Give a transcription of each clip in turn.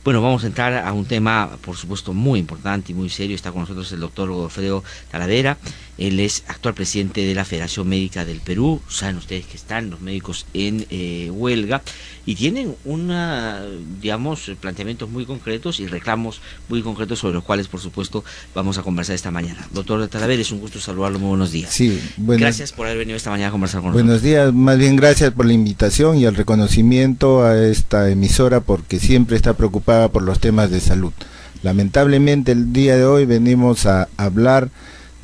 Bueno, vamos a entrar a un tema, por supuesto, muy importante y muy serio. Está con nosotros el doctor Godofredo Talavera. Él es actual presidente de la Federación Médica del Perú. Saben ustedes que están los médicos en huelga y tienen planteamientos muy concretos y reclamos muy concretos sobre los cuales, por supuesto, vamos a conversar esta mañana. Doctor Talavera, es un gusto saludarlo. Muy buenos días. Sí, gracias por haber venido esta mañana a conversar con nosotros. Buenos días, más bien gracias por la invitación y el reconocimiento a esta emisora porque siempre está preocupada por los temas de salud. Lamentablemente el día de hoy venimos a hablar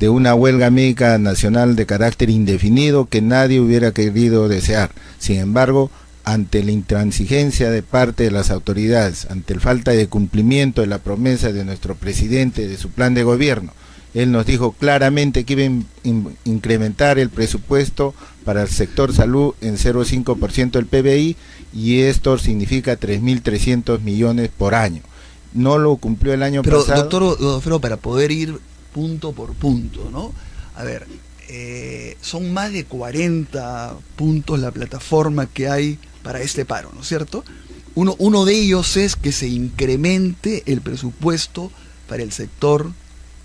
de una huelga médica nacional de carácter indefinido que nadie hubiera querido desear. Sin embargo, ante la intransigencia de parte de las autoridades, ante la falta de cumplimiento de la promesa de nuestro presidente, de su plan de gobierno, él nos dijo claramente que iba a incrementar el presupuesto para el sector salud en 0,5% del PBI, y esto significa 3.300 millones por año. No lo cumplió el año pasado. Pero, doctor Godofredo, para poder ir punto por punto, ¿no? A ver, son más de 40 puntos la plataforma que hay para este paro, ¿no es cierto? Uno de ellos es que se incremente el presupuesto para el sector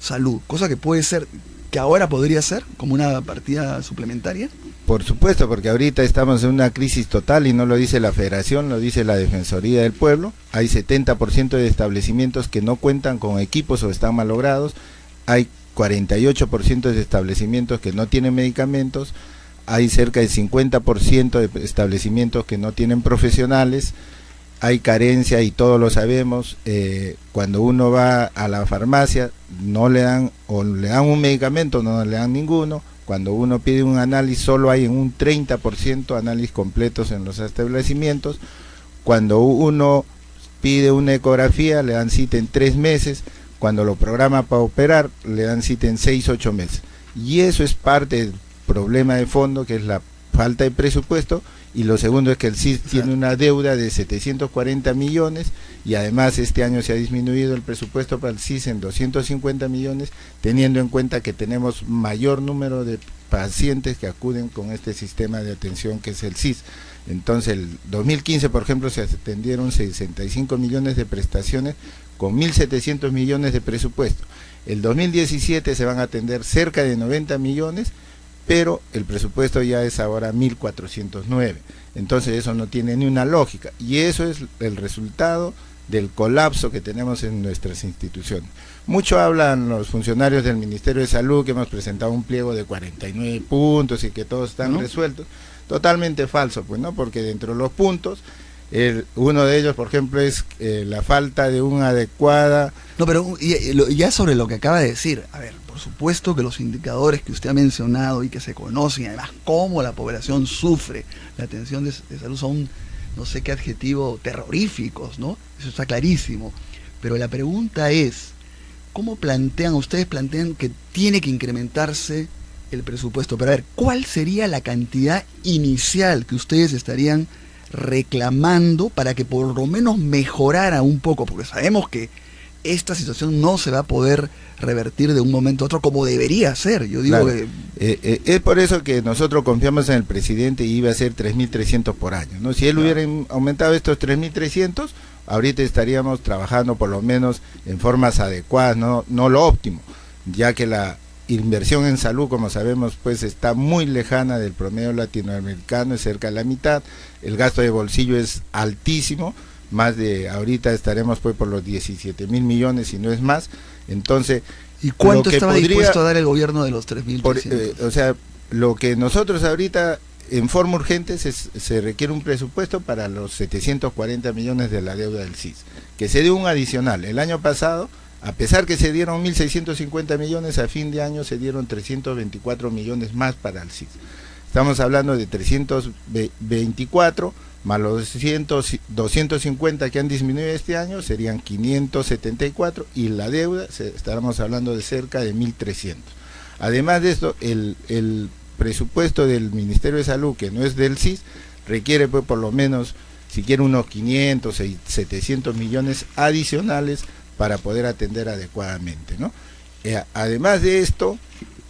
salud, cosa que puede ser, que ahora podría ser como una partida suplementaria. Por supuesto, porque ahorita estamos en una crisis total y no lo dice la Federación, lo dice la Defensoría del Pueblo. Hay 70% de establecimientos que no cuentan con equipos o están malogrados. Hay 48% de establecimientos que no tienen medicamentos. Hay cerca del 50% de establecimientos que no tienen profesionales. Hay carencia y todos lo sabemos. Cuando uno va a la farmacia no le dan, o le dan un medicamento, no le dan ninguno. Cuando uno pide un análisis solo hay en un 30% análisis completos en los establecimientos. Cuando uno pide una ecografía le dan cita en 3 meses. Cuando lo programa para operar le dan cita en 6-8 meses. Y eso es parte del problema de fondo, que es la falta de presupuesto. Y lo segundo es que el CIS tiene una deuda de 740 millones y además este año se ha disminuido el presupuesto para el CIS en 250 millones, teniendo en cuenta que tenemos mayor número de pacientes que acuden con este sistema de atención que es el CIS. Entonces el 2015, por ejemplo, se atendieron 65 millones de prestaciones con 1.700 millones de presupuesto. El 2017 se van a atender cerca de 90 millones, pero el presupuesto ya es ahora 1.409. Entonces eso no tiene ni una lógica, y eso es el resultado del colapso que tenemos en nuestras instituciones. Mucho hablan los funcionarios del Ministerio de Salud que hemos presentado un pliego de 49 puntos y que todos están resueltos. Totalmente falso, pues, ¿no? Porque dentro de los puntos, uno de ellos, por ejemplo, es la falta de una adecuada... No, pero ya sobre lo que acaba de decir, a ver, por supuesto que los indicadores que usted ha mencionado y que se conocen, además cómo la población sufre la atención de salud, son, no sé qué adjetivo, terroríficos, ¿no? Eso está clarísimo. Pero la pregunta es, ¿cómo ustedes plantean que tiene que incrementarse el presupuesto? Pero a ver, ¿cuál sería la cantidad inicial que ustedes estarían reclamando para que por lo menos mejorara un poco? Porque sabemos que esta situación no se va a poder revertir de un momento a otro como debería ser. Yo digo, claro, que es por eso que nosotros confiamos en el presidente y iba a ser 3.300 por año, ¿no? Si él hubiera aumentado estos 3.300, ahorita estaríamos trabajando por lo menos en formas adecuadas, no lo óptimo, ya que la inversión en salud, como sabemos, pues está muy lejana del promedio latinoamericano, es cerca de la mitad. El gasto de bolsillo es altísimo, ahorita estaremos pues por los 17.000 millones y no es más. Entonces, ¿y cuánto estaba dispuesto a dar el gobierno de los 3.300? O sea, lo que nosotros ahorita en forma urgente se requiere un presupuesto para los 740 millones de la deuda del CIS, que se dio un adicional. El año pasado, a pesar que se dieron 1.650 millones, a fin de año se dieron 324 millones más para el CIS. Estamos hablando de 324 más los 250 que han disminuido este año, serían 574, y la deuda, estaremos hablando de cerca de 1.300. Además de esto, el presupuesto del Ministerio de Salud, que no es del CIS, requiere pues por lo menos, si quiere, unos 500, 700 millones adicionales para poder atender adecuadamente, ¿no? Además de esto,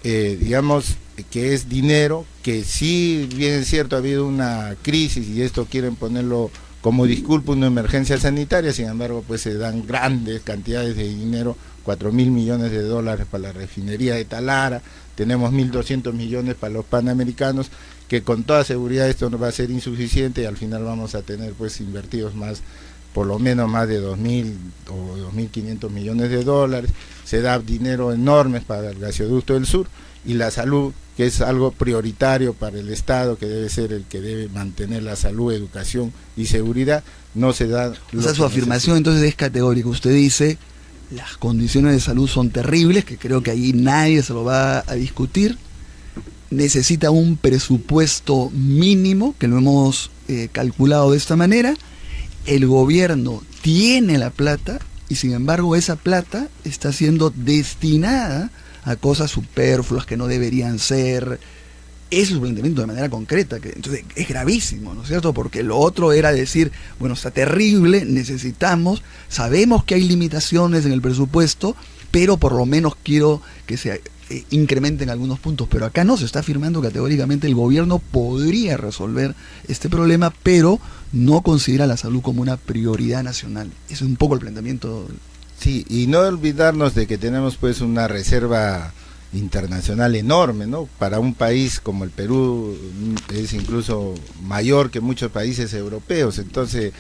digamos que es dinero que, sí bien es cierto, ha habido una crisis y esto quieren ponerlo como disculpa una emergencia sanitaria. Sin embargo, pues se dan grandes cantidades de dinero, 4.000 millones de dólares para la refinería de Talara, tenemos 1.200 millones para los panamericanos, que con toda seguridad esto no va a ser insuficiente y al final vamos a tener pues invertidos más, por lo menos más de 2.000 o 2.500 millones de dólares. Se da dinero enorme para el gasoducto del sur, y la salud, que es algo prioritario para el Estado, que debe ser el que debe mantener la salud, educación y seguridad, no se da. O sea, su afirmación entonces es categórica. Usted dice, las condiciones de salud son terribles, que creo que ahí nadie se lo va a discutir. Necesita un presupuesto mínimo, que lo hemos calculado de esta manera. El gobierno tiene la plata, y sin embargo esa plata está siendo destinada a cosas superfluas que no deberían ser. Ese es su planteamiento de manera concreta, que entonces es gravísimo, ¿no es cierto? Porque lo otro era decir, bueno, está terrible, necesitamos, sabemos que hay limitaciones en el presupuesto, pero por lo menos quiero que se incrementen algunos puntos. Pero acá no, se está afirmando categóricamente el gobierno podría resolver este problema, pero no considera la salud como una prioridad nacional. Ese es un poco el planteamiento. Sí, y no olvidarnos de que tenemos pues una reserva internacional enorme, ¿no? Para un país como el Perú es incluso mayor que muchos países europeos. Entonces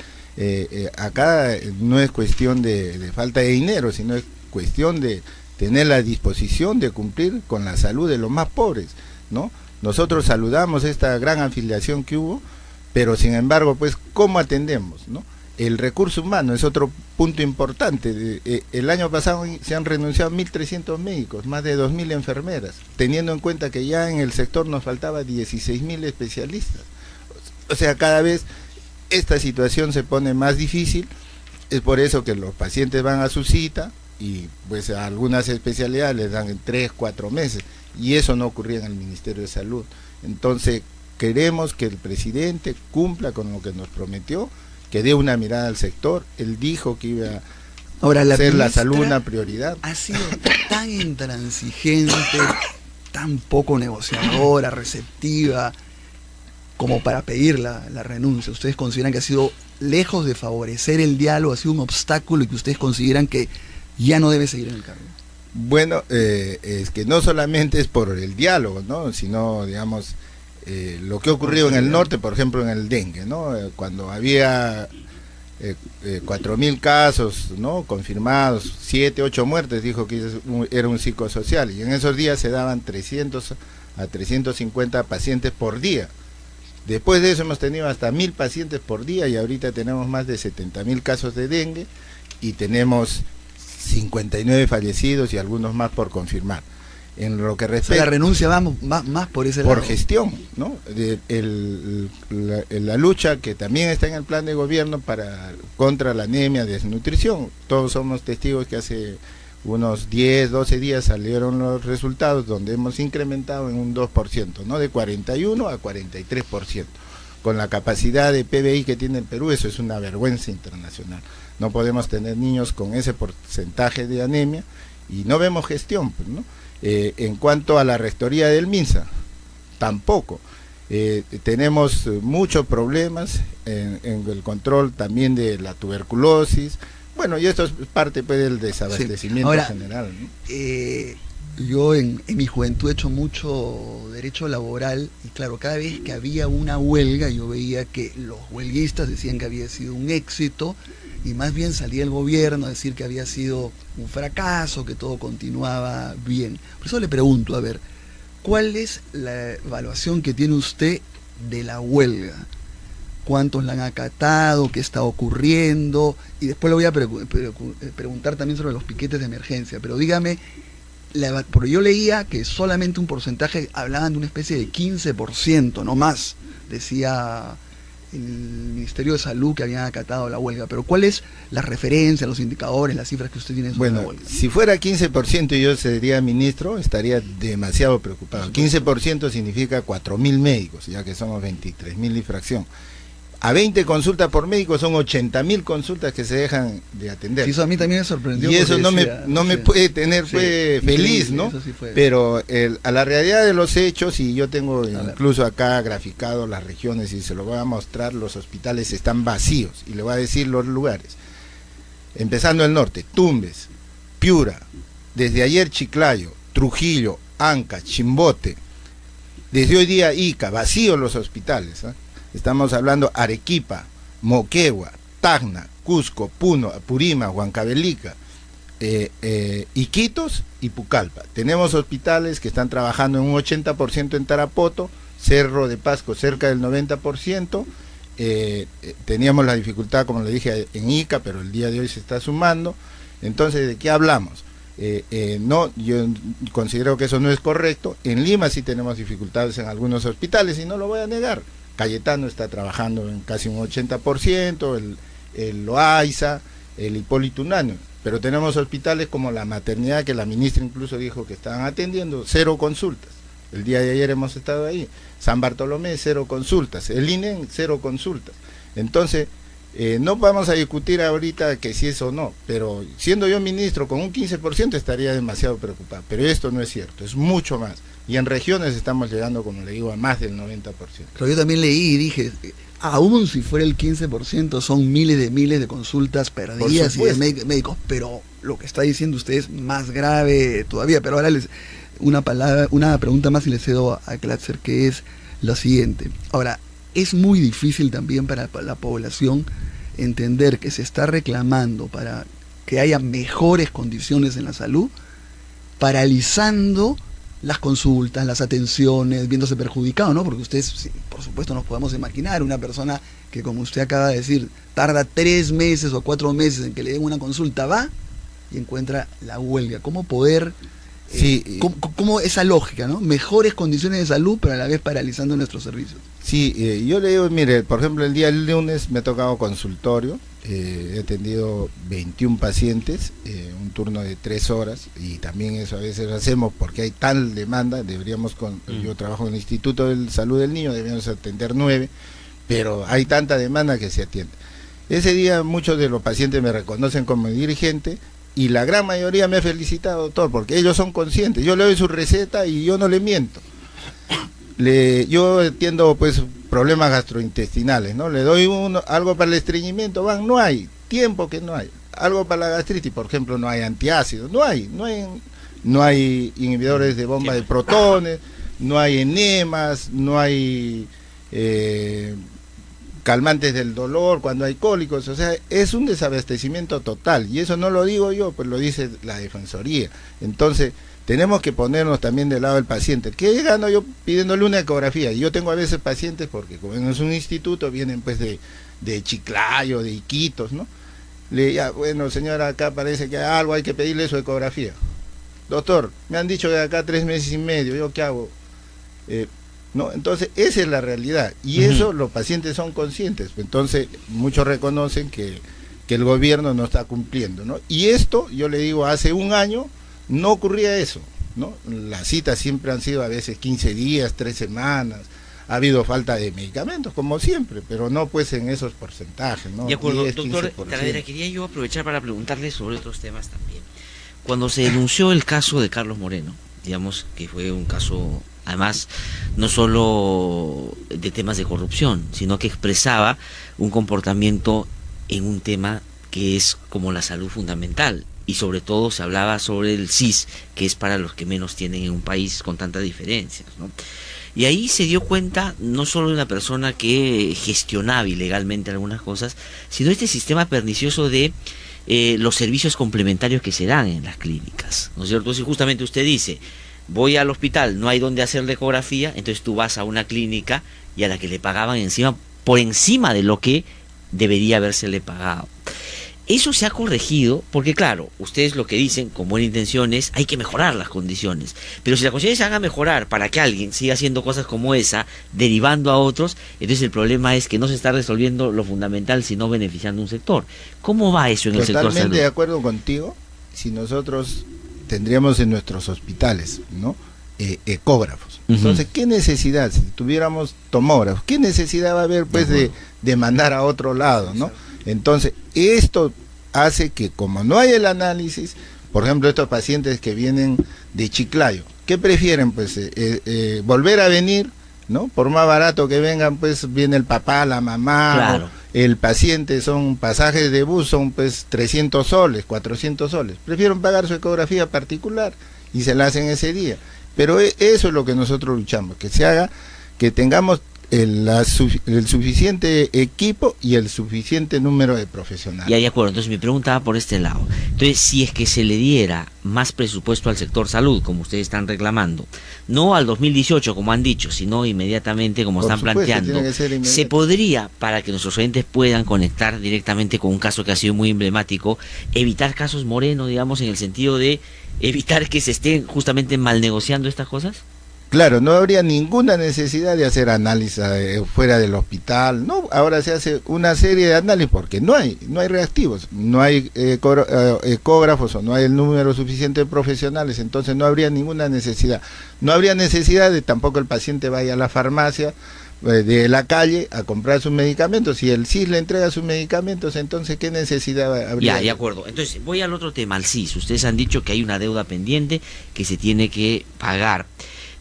acá no es cuestión de falta de dinero, sino es cuestión de tener la disposición de cumplir con la salud de los más pobres, ¿no? Nosotros saludamos esta gran afiliación que hubo, pero sin embargo, pues, ¿cómo atendemos, no? El recurso humano es otro punto importante. El año pasado se han renunciado 1.300 médicos, más de 2.000 enfermeras, teniendo en cuenta que ya en el sector nos faltaba 16.000 especialistas. O sea, cada vez esta situación se pone más difícil. Es por eso que los pacientes van a su cita y pues a algunas especialidades les dan en 3, 4 meses, y eso no ocurría en el Ministerio de Salud. Entonces queremos que el presidente cumpla con lo que nos prometió, que dé una mirada al sector. Él dijo que iba a hacer la salud una prioridad. Ha sido tan intransigente, tan poco negociadora, receptiva, como para pedir la renuncia. ¿Ustedes consideran que ha sido, lejos de favorecer el diálogo, ha sido un obstáculo, y que ustedes consideran que ya no debe seguir en el cargo? Bueno, es que no solamente es por el diálogo, ¿no? Sino, digamos, lo que ha ocurrido en el norte, por ejemplo, en el dengue, ¿no? Cuando había 4.000 casos, ¿no?, confirmados, 7, 8 muertes, dijo que era un psicosocial, y en esos días se daban 300 a 350 pacientes por día. Después de eso hemos tenido hasta 1.000 pacientes por día, y ahorita tenemos más de 70.000 casos de dengue, y tenemos 59 fallecidos y algunos más por confirmar. En lo que respecta, o sea, la renuncia va más por ese lado. Por gestión, ¿no? La lucha que también está en el plan de gobierno contra la anemia, desnutrición. Todos somos testigos que hace unos 10, 12 días salieron los resultados, donde hemos incrementado en un 2%, ¿no? De 41 a 43%. Con la capacidad de PBI que tiene el Perú, eso es una vergüenza internacional. No podemos tener niños con ese porcentaje de anemia, y no vemos gestión, pues, ¿no? En cuanto a la rectoría del MINSA, tampoco. Tenemos muchos problemas en el control también de la tuberculosis. Bueno, y esto es parte, pues, del desabastecimiento general, ¿no? Yo en mi juventud he hecho mucho derecho laboral, y claro, cada vez que había una huelga yo veía que los huelguistas decían que había sido un éxito, y más bien salía el gobierno a decir que había sido un fracaso, que todo continuaba bien. Por eso le pregunto, a ver, ¿cuál es la evaluación que tiene usted de la huelga? ¿Cuántos la han acatado? ¿Qué está ocurriendo? Y después le voy a preguntar también sobre los piquetes de emergencia, pero dígame, porque yo leía que solamente un porcentaje, hablaban de una especie de 15%, no más, decía el Ministerio de Salud, que habían acatado la huelga. Pero ¿cuál es la referencia, los indicadores, las cifras que usted tiene sobre la huelga? Si fuera 15% y yo sería ministro, estaría demasiado preocupado. 15% significa 4.000 médicos, ya que somos 23.000 y fracción. a 20 consultas por médico son 80.000 consultas que se dejan de atender. Sí, eso a mí también me sorprendió. Y eso no me puede tener feliz, ¿no? Sí pero a la realidad de los hechos, y yo tengo incluso acá graficado las regiones y se lo voy a mostrar, los hospitales están vacíos, y le voy a decir los lugares. Empezando el norte, Tumbes, Piura, desde ayer Chiclayo, Trujillo, Anca, Chimbote, desde hoy día Ica, vacíos los hospitales, ¿eh? Estamos hablando Arequipa, Moquegua, Tacna, Cusco, Puno, Apurímac, Huancavelica, Iquitos y Pucallpa. Tenemos hospitales que están trabajando en un 80% en Tarapoto, Cerro de Pasco cerca del 90%. Teníamos la dificultad, como le dije, en Ica, pero el día de hoy se está sumando. Entonces, ¿de qué hablamos? No, yo considero que eso no es correcto. En Lima sí tenemos dificultades en algunos hospitales y no lo voy a negar. Cayetano está trabajando en casi un 80%, el Loaiza, el Hipólito Unanue, pero tenemos hospitales como la maternidad, que la ministra incluso dijo que estaban atendiendo, 0 consultas. El día de ayer hemos estado ahí. San Bartolomé, 0 consultas. El INEN, 0 consultas. Entonces, no vamos a discutir ahorita que si es o no, pero siendo yo ministro con un 15% estaría demasiado preocupado. Pero esto no es cierto, es mucho más. Y en regiones estamos llegando, como le digo, a más del 90%. Pero yo también leí y dije, aún si fuera el 15%, son miles de consultas perdidas y de médicos. Pero lo que está diciendo usted es más grave todavía. Pero ahora una pregunta más y le cedo a Glatzer, que es la siguiente. Ahora, es muy difícil también para la población entender que se está reclamando para que haya mejores condiciones en la salud, paralizando las consultas, las atenciones, viéndose perjudicado, ¿no? Porque ustedes, sí, por supuesto, nos podemos imaginar una persona que, como usted acaba de decir, tarda 3 meses o 4 meses en que le den una consulta, va y encuentra la huelga. ¿Cómo poder... ¿Cómo esa lógica, ¿no? Mejores condiciones de salud, pero a la vez paralizando nuestros servicios. Sí, yo le digo, mire, por ejemplo, el día lunes me ha tocado consultorio, he atendido 21 pacientes, un turno de 3 horas, y también eso a veces hacemos porque hay tal demanda, yo trabajo en el Instituto de Salud del Niño, deberíamos atender 9, pero hay tanta demanda que se atiende. Ese día muchos de los pacientes me reconocen como dirigente, y la gran mayoría me ha felicitado, doctor, porque ellos son conscientes. Yo le doy su receta y yo no le miento. Yo entiendo pues problemas gastrointestinales, ¿no? Le doy algo para el estreñimiento, no hay, tiempo que no hay. Algo para la gastritis, por ejemplo, no hay antiácidos, no hay inhibidores de bomba de protones, no hay enemas, no hay calmantes del dolor cuando hay cólicos. O sea, es un desabastecimiento total, y eso no lo digo yo, pues lo dice la Defensoría. Entonces tenemos que ponernos también del lado del paciente. ¿Qué llegando yo pidiéndole una ecografía? Y yo tengo a veces pacientes, porque como es un instituto, vienen pues de Chiclayo, de Iquitos, ¿no? Bueno, señora, acá parece que algo hay que pedirle su ecografía. Doctor, me han dicho que acá 3 meses y medio, ¿yo qué hago? ¿No? Entonces, esa es la realidad, y eso los pacientes son conscientes. Entonces, muchos reconocen que el gobierno no está cumpliendo, ¿no? Y esto, yo le digo, hace un año no ocurría eso, ¿no? Las citas siempre han sido a veces 15 días, 3 semanas, ha habido falta de medicamentos, como siempre, pero no pues en esos porcentajes, ¿no? De acuerdo, 10, doctor 15%. Talavera, quería yo aprovechar para preguntarle sobre otros temas también. Cuando se denunció el caso de Carlos Moreno, digamos que fue un caso, además, no solo de temas de corrupción, sino que expresaba un comportamiento en un tema que es como la salud fundamental, y sobre todo se hablaba sobre el CIS, que es para los que menos tienen en un país con tantas diferencias, ¿no? Y ahí se dio cuenta no solo de una persona que gestionaba ilegalmente algunas cosas, sino este sistema pernicioso de los servicios complementarios que se dan en las clínicas, ¿no es cierto? Si justamente usted dice, voy al hospital, no hay donde hacer la ecografía, entonces tú vas a una clínica y a la que le pagaban por encima de lo que debería habérsele pagado. Eso se ha corregido porque, claro, ustedes lo que dicen con buena intención es hay que mejorar las condiciones, pero si las condiciones se van a mejorar para que alguien siga haciendo cosas como esa, derivando a otros, entonces el problema es que no se está resolviendo lo fundamental, sino beneficiando un sector. ¿Cómo va eso en el sector salud? Totalmente de acuerdo contigo. Si nosotros tendríamos en nuestros hospitales, ¿no?, ecógrafos. Entonces, ¿qué necesidad? Si tuviéramos tomógrafos, ¿qué necesidad va a haber pues de mandar a otro lado, ¿no? Entonces, esto hace que como no hay el análisis, por ejemplo, estos pacientes que vienen de Chiclayo, ¿qué prefieren? Pues volver a venir, ¿no? Por más barato que vengan, pues viene el papá, la mamá, claro, el paciente, son pasajes de bus, son pues 300 soles, 400 soles. Prefieren pagar su ecografía particular y se la hacen ese día. Pero eso es lo que nosotros luchamos, que se haga, que tengamos el suficiente equipo y el suficiente número de profesionales. Ya, de acuerdo. Entonces mi pregunta va por este lado. Entonces, si es que se le diera más presupuesto al sector salud, como ustedes están reclamando, no al 2018 como han dicho, sino inmediatamente como Por están supuesto, planteando, tiene que ser inmediato. se podría, para que nuestros oyentes puedan conectar directamente con un caso que ha sido muy emblemático, evitar casos Moreno, digamos, en el sentido de evitar que se estén justamente mal negociando estas cosas. Claro, no habría ninguna necesidad de hacer análisis fuera del hospital, no, ahora se hace una serie de análisis porque no hay reactivos, no hay ecógrafos o no hay el número suficiente de profesionales, entonces no habría ninguna necesidad. No habría necesidad de tampoco el paciente vaya a la farmacia de la calle a comprar sus medicamentos. Si el CIS le entrega sus medicamentos, entonces ¿qué necesidad habría? Ya, de acuerdo. Entonces voy al otro tema, al CIS. Ustedes han dicho que hay una deuda pendiente que se tiene que pagar.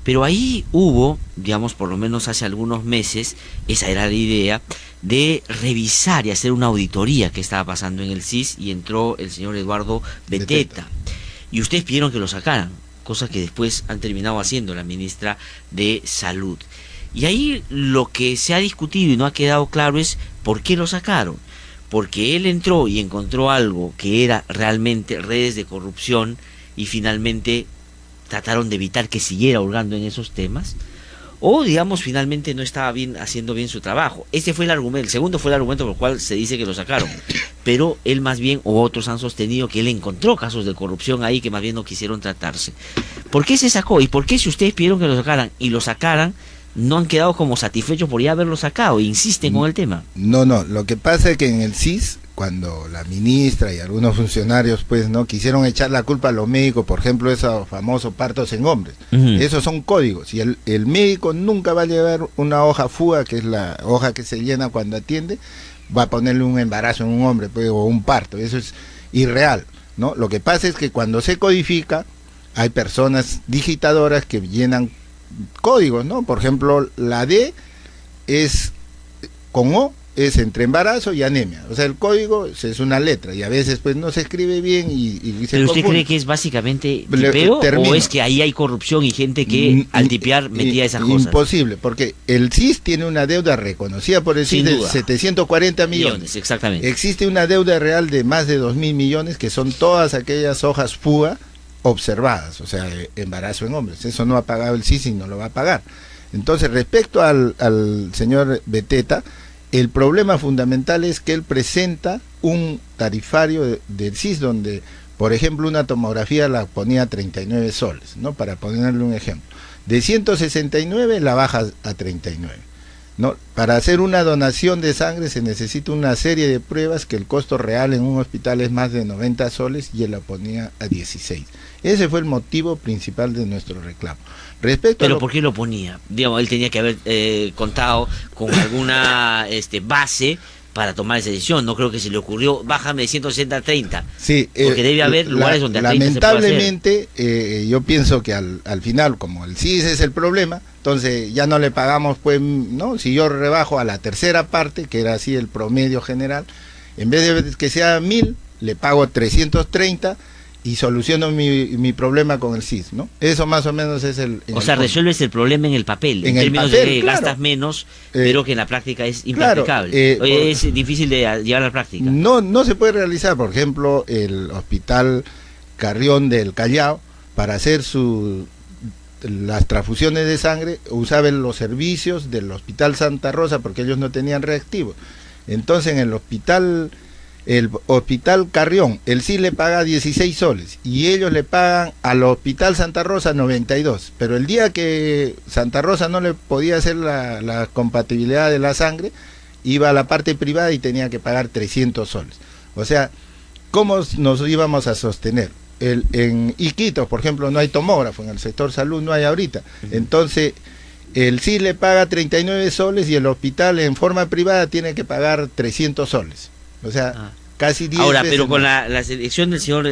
Pero ahí hubo, digamos, por lo menos hace algunos meses, esa era la idea, de revisar y hacer una auditoría que estaba pasando en el CIS, y entró el señor Eduardo Beteta. Y ustedes pidieron que lo sacaran, cosa que después han terminado haciendo la ministra de Salud. Y ahí lo que se ha discutido y no ha quedado claro es por qué lo sacaron. Porque él entró y encontró algo que era realmente redes de corrupción y finalmente trataron de evitar que siguiera hurgando en esos temas, o digamos finalmente no estaba haciendo bien su trabajo. Ese fue el argumento. El segundo fue el argumento por el cual se dice que lo sacaron, pero él más bien, o otros han sostenido que él encontró casos de corrupción ahí que más bien no quisieron tratarse. ¿Por qué se sacó? ¿Y por qué, si ustedes pidieron que lo sacaran y lo sacaran, no han quedado como satisfechos por ya haberlo sacado e insisten con el tema? No, lo que pasa es que en el CIS, cuando la ministra y algunos funcionarios pues no quisieron echar la culpa a los médicos, por ejemplo esos famosos partos en hombres, esos son códigos, y el médico nunca va a llevar una hoja fuga, que es la hoja que se llena cuando atiende, va a ponerle un embarazo en un hombre pues, o un parto. Eso es irreal, ¿no? Lo que pasa es que cuando se codifica hay personas digitadoras que llenan códigos, ¿no? Por ejemplo, la D es con O, es entre embarazo y anemia. O sea, el código es una letra y a veces pues no se escribe bien y se ¿Pero usted confunde. cree que es básicamente tipeo o es que ahí hay corrupción y gente que al tipear metía esas cosas? Imposible, porque el CIS tiene una deuda reconocida por el CIS de 740 millones. Exactamente. Existe una deuda real de más de 2.000 millones, que son todas aquellas hojas fuga observadas, o sea, embarazo en hombres. Eso no ha pagado el CIS y no lo va a pagar. Entonces, respecto al señor Beteta, el problema fundamental es que él presenta un tarifario del CIS donde, por ejemplo, una tomografía la ponía a 39 soles, ¿no? Para ponerle un ejemplo. De 169 la baja a 39. ¿No? Para hacer una donación de sangre se necesita una serie de pruebas que el costo real en un hospital es más de 90 soles y él la ponía a 16. Ese fue el motivo principal de nuestro reclamo. ¿Pero por qué lo ponía? Digamos, él tenía que haber contado con alguna base para tomar esa decisión. No creo que se le ocurrió, bájame de 160 a 30. Sí, porque debe haber lugares donde a 30 lamentablemente, yo pienso que al final, como el CIS es el problema, entonces ya no le pagamos, pues, ¿no? Si yo rebajo a la tercera parte, que era así el promedio general, en vez de que sea 1.000, le pago 330 y soluciono mi problema con el CIS, ¿no? Eso más o menos es el... O sea, resuelves el problema en el papel, en términos de que gastas menos, pero que en la práctica es impracticable. Claro, es difícil de llevar a la práctica. No se puede realizar, por ejemplo, el Hospital Carrión del Callao, para hacer las transfusiones de sangre, usaban los servicios del Hospital Santa Rosa porque ellos no tenían reactivos. Entonces en el Hospital Carrión, el CIS le paga 16 soles y ellos le pagan al Hospital Santa Rosa 92, pero el día que Santa Rosa no le podía hacer la compatibilidad de la sangre, iba a la parte privada y tenía que pagar 300 soles. O sea, ¿cómo nos íbamos a sostener? en Iquitos, por ejemplo, no hay tomógrafo, en el sector salud no hay ahorita. Entonces, el CIS le paga 39 soles y el hospital en forma privada tiene que pagar 300 soles. O sea, casi 10 Ahora, veces pero con más. la selección del señor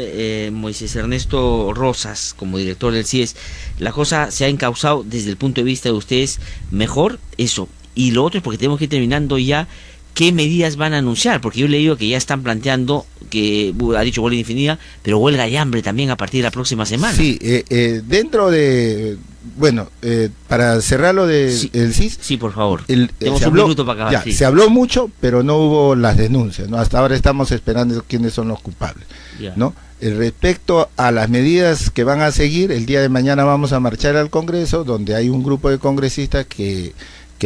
Moisés Ernesto Rosas como director del CIES, la cosa se ha encauzado desde el punto de vista de ustedes mejor, eso. Y lo otro es porque tenemos que ir terminando ya. ¿Qué medidas van a anunciar? Porque yo he leído que ya están planteando, que ha dicho huelga indefinida, pero huelga de hambre también a partir de la próxima semana. Sí, dentro de... Bueno, para cerrar lo del CIS... Sí, por favor. Tenemos un minuto para acabar. Ya, se habló mucho, pero no hubo las denuncias, ¿no? Hasta ahora estamos esperando quiénes son los culpables, ¿no? Respecto a las medidas que van a seguir, el día de mañana vamos a marchar al Congreso, donde hay un grupo de congresistas que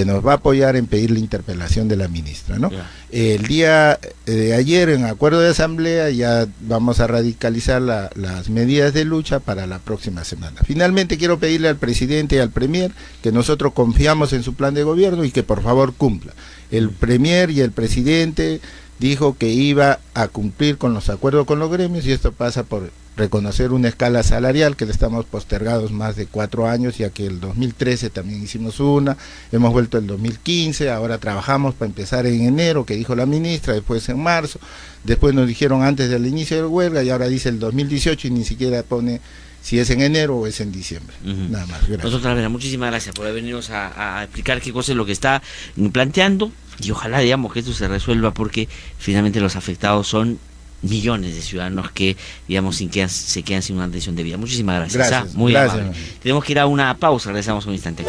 nos va a apoyar en pedir la interpelación de la ministra, ¿no? El día de ayer, en acuerdo de asamblea, ya vamos a radicalizar las medidas de lucha para la próxima semana. Finalmente quiero pedirle al presidente y al premier que nosotros confiamos en su plan de gobierno y que por favor cumpla. El premier y el presidente dijo que iba a cumplir con los acuerdos con los gremios, y esto pasa por reconocer una escala salarial que le estamos postergados más de 4 años, ya que el 2013 también hicimos una, hemos vuelto el 2015, ahora trabajamos para empezar en enero, que dijo la ministra, después en marzo, después nos dijeron antes del inicio de la huelga, y ahora dice el 2018 y ni siquiera pone si es en enero o es en diciembre. Nada más, gracias. Doctor Talavera, muchísimas gracias por venirnos a explicar qué cosa es lo que está planteando, y ojalá, digamos, que esto se resuelva, porque finalmente los afectados son millones de ciudadanos que, digamos, se quedan sin una atención debida. Muchísimas gracias. Gracias. Muy Gracias. amable. Tenemos que ir a una pausa, regresamos un instante.